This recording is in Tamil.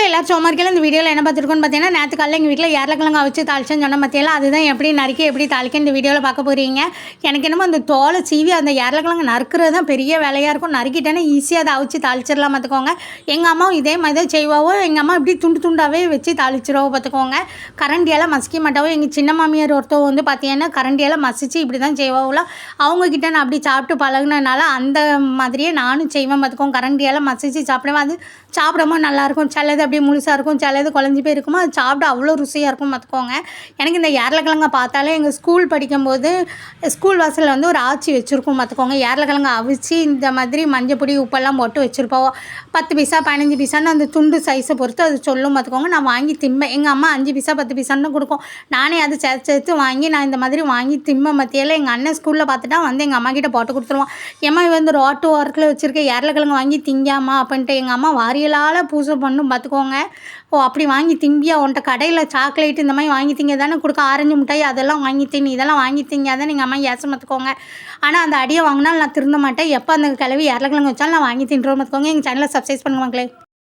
எல்லாரும் சும்மா இருக்கையில் இந்த வீடியோவில் என்ன பார்த்துருக்கோன்னு பார்த்தீங்கன்னா, நேற்று காலையில் எங்கள் வீட்டில் ஏரக்கிழங்கு அவிச்சு தாளிச்சேன்னு சொன்ன பார்த்தியெல்லாம் அதுதான் எப்படி நறுக்கி எப்படி தாளிக்க இந்த வீடியோவில் பார்க்க போகிறீங்க. எனக்கு என்னமோ அந்த தோலை சீவி அந்த ஏரக்கிழங்கு நறுக்கிறது தான் பெரிய வேலையாக இருக்கும். நறுக்கிட்டேன்னா ஈஸியாக அதை அவிச்சு தாளிச்சிடலாம் பார்த்துக்கோங்க. எங்கள் அம்மாவும் இதே மாதிரி தான் செய்வாவோ. எங்கள் அம்மா இப்படி துண்டு துண்டாகவே வச்சு தாளிச்சிருவோ பார்த்துக்கோங்க. கரண்டியெல்லாம் மசிக்க மாட்டாவோ. எங்கள் சின்ன மாமியார் ஒருத்தவங்க வந்து பார்த்தீங்கன்னா கரண்டியெல்லாம் மசிச்சு இப்படி தான் செய்வாங்களோ. அவங்கக்கிட்ட நான் அப்படி சாப்பிட்டு பழகுனதுனால அந்த மாதிரியே நானும் செய்வேன் பார்த்துக்கோங்க. கரண்டியெல்லாம் மசிச்சு சாப்பிடுவேன். அது சாப்பிடாம நல்லாயிருக்கும். சிலது அப்படியே முழுசாக இருக்கும், சிலது குழஞ்சி போய் இருக்குமோ. அது சாப்பிட அவ்வளோ ருசியாக இருக்கும் பார்த்துக்கோங்க. எனக்கு இந்த ஏரக்கிழங்கை பார்த்தாலே எங்கள் ஸ்கூல் படிக்கும்போது ஸ்கூல் வாசலில் வந்து ஒரு ஆச்சி வச்சுருக்கோம் பார்த்துக்கோங்க. ஏரக்கிழங்கை அவிச்சு இந்த மாதிரி மஞ்சள் பொடி உப்பெல்லாம் போட்டு வச்சுருப்போம். 10 பைசா 15 பைசான்னு அந்த துண்டு சைஸை பொறுத்து அது சொல்லும் பார்த்துக்கோங்க. நான் வாங்கி திம்பேன். எங்கள் அம்மா 5 பைசா 10 பைசான்னு கொடுக்கும். நானே அதை சேர்த்து வாங்கி நான் இந்த மாதிரி வாங்கி திம்ப மத்தியில் எங்கள் அண்ணன் ஸ்கூலில் பார்த்துட்டா வந்து எங்கள் அம்மா கிட்டே போட்டு கொடுத்துருவான். ஏம்மா வந்து ரோட்டு ஓரத்தில் வச்சுருக்க ஏரக்கிழங்கு வாங்கி திங்காமா அப்படின்ட்டு எங்கள் அம்மா வாரியலால் பூசை பண்ணும் பார்த்துக்கோங்க. ஓ அப்படி வாங்கி திம்பியா, உன்ட்ட கடையில் சாக்லேட் இந்த மாதிரி வாங்கி திங்க தானே கொடுக்க, ஆரஞ்சு மிட்டாய் அதெல்லாம் வாங்கி தின்னு, இதெல்லாம் வாங்கி திங்காதான் எங்கள் அம்மா ஏசம் பார்த்துக்கோங்க. ஆனால் அந்த அடியை வாங்கினாலும் நான் திருந்த மாட்டேன். எப்போ அந்த கிளவி ஏரக்கிழங்கு வச்சாலும் நான் வாங்கி தின்றோம் பார்த்துக்கோங்க. எங்கள் சேனலை சப்ஸ்கிரைப் பண்ணுங்க மக்களே.